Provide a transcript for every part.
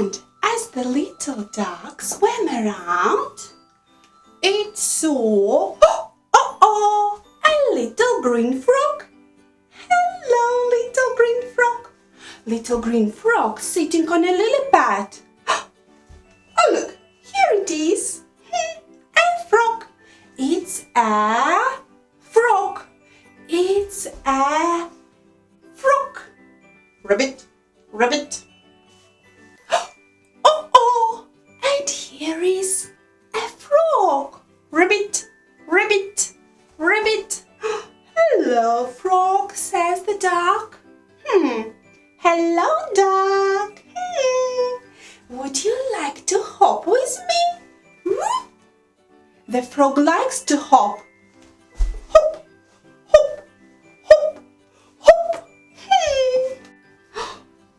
And as the little duck swam around, it saw a little green frog. Hello, little green frog. Little green frog sitting on a lily pad. Oh, look, here it is. A frog. It's a frog. It's a frog. Ribbit, ribbit. Oh, and here is a frog. Ribbit, ribbit, ribbit. Hello, frog, says the duck. Hello, duck. Would you like to hop with me? The frog likes to hop. Hop, hop, hop, hop.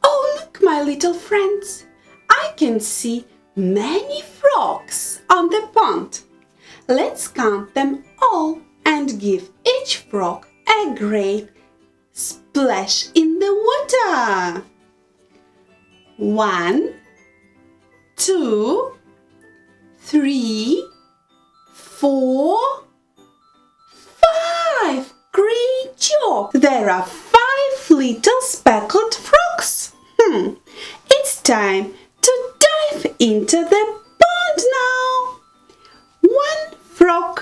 Oh, look, my little friends. I can see many frogs on the pond. Let's count them all and give each frog a great splash in the water. 1, 2, 3, 4, 5. Great job! There are 5 little speckled frogs. It's time to dive into the pond now. 1 frog.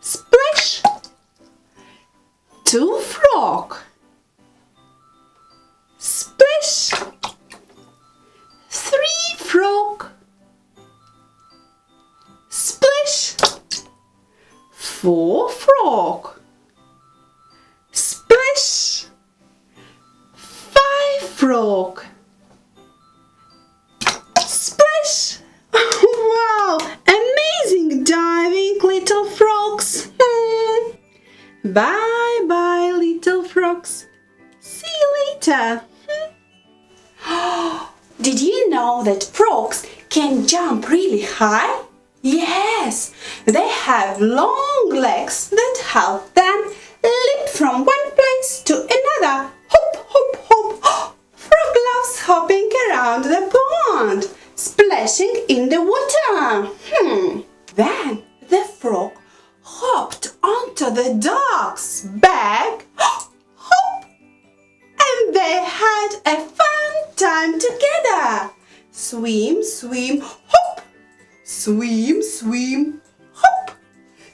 Splash. 2 frog. Splash. 3 frog. Splash. 4 frog. Splash. 5 frog. Splash. Wow! Amazing diving, little frogs. Bye-bye, little frogs. See you later. Did you know that frogs can jump really high? Yes, they have long legs that help them leap from one place to another. Hop, hop, hop. Frog loves hopping around the pond, splashing in the water. Then the frog hopped onto the duck's back. Hop! And they had a fun time together. Swim, swim, hop. Swim, swim, hop.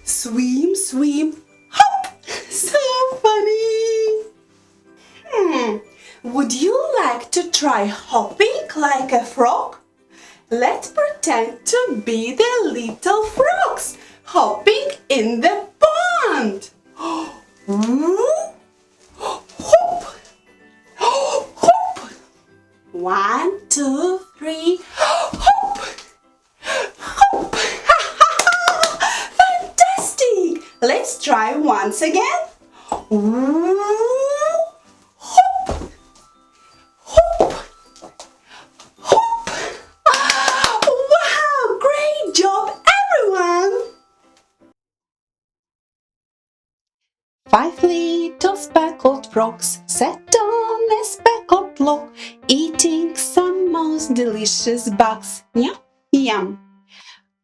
Swim, swim, hop. So funny. Would you like to try hopping like a frog? Let's pretend to be the little frogs hopping in the pond. Hop, hop. 1, 2, 3, hop, hop. Fantastic! Let's try once again. Hop, hop, hop. Wow, great job, everyone! 5 little speckled frogs sat on a speckled log, eating some most delicious bugs. Yum, yum.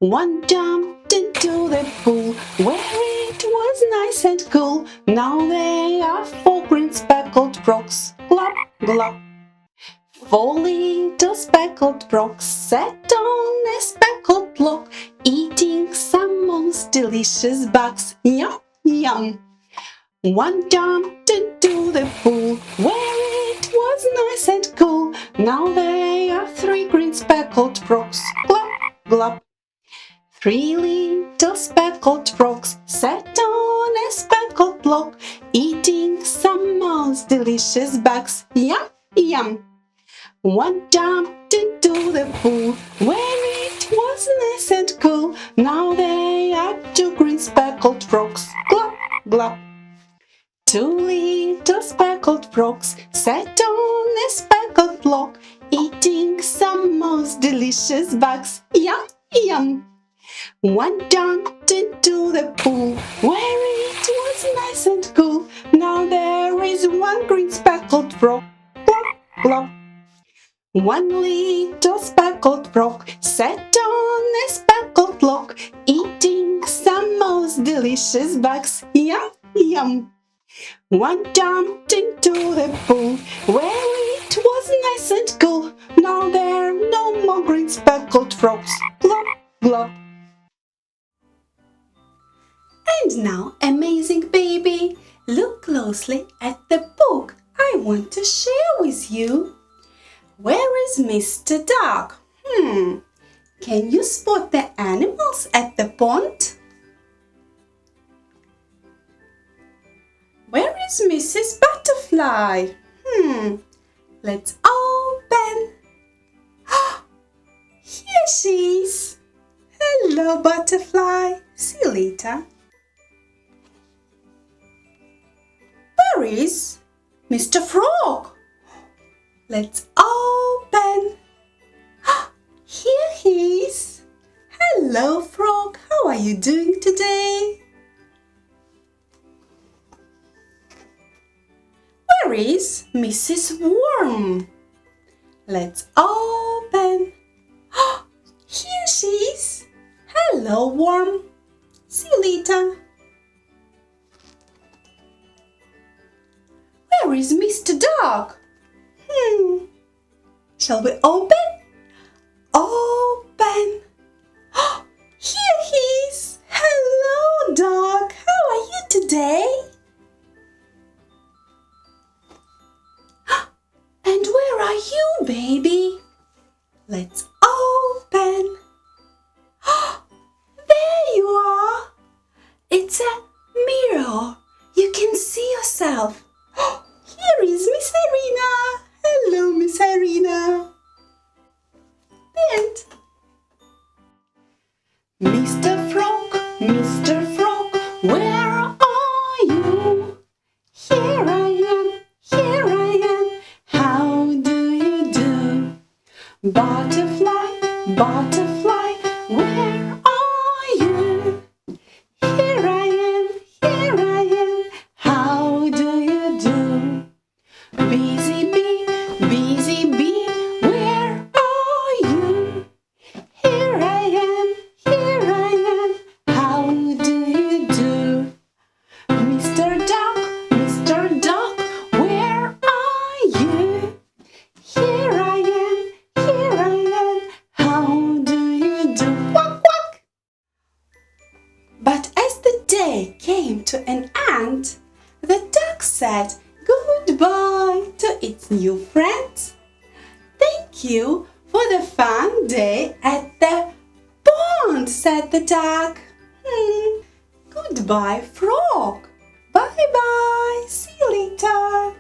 One jumped into the pool where it was nice and cool. Now they are 4 green speckled frogs. Glop, glop. 4 little speckled frogs sat on a speckled log, eating some most delicious bugs. Yum, yum. One jumped into the pool where it was nice and cool. Now they are 3 green speckled frogs. Glop, glop. 3 little speckled frogs sat on a speckled log, eating some most delicious bugs. Yum, yum. One jumped into the pool where it was nice and cool. Now they are 2 green speckled frogs. Glop, glop. 2 little speckled frogs sat on a speckled log, eating some most delicious bugs. Yum, yum. One jumped into the pool where it was nice and cool. Now there is 1 green speckled frog. Glop, glop. One little speckled frog sat on a speckled log, eating some most delicious bugs. Yum, yum. One jumped into the pool where it was nice and cool. Now there are no more green speckled frogs. Glop, glop. And now, amazing baby, look closely at the book I want to share with you. Where is Mr. Dog? Can you spot the animals at the pond? Where is Mrs. Butterfly? Let's open. Here she is. Hello, Butterfly. See you later. Where is Mr. Frog? Let's open. Here he is. Hello, Frog. How are you doing today? Where is Mrs. Worm? Let's open. Here she is. Hello, Worm. See you later. Where is Mr. Dog? Shall we open? Open. Here he is. Hello, Dog. How are you today? And where are you, baby? Let's open. There you are. It's a mirror. You can see yourself. Here is Miss Irina. Hello, Miss Irina. And Mr. Frog, where are you? Here I am. How do you do? Butterfly, where are you? Here I am. How do you do? Busy bee, where are you? Here I am. How do you do? Mr. Duck, where are you? Here I am. How do you do? Quack, quack. But as the day came to an end, the duck said goodbye to its new friends. Thank you for the fun day at the pond, said the duck. Goodbye, Frog. Bye-bye. See you later.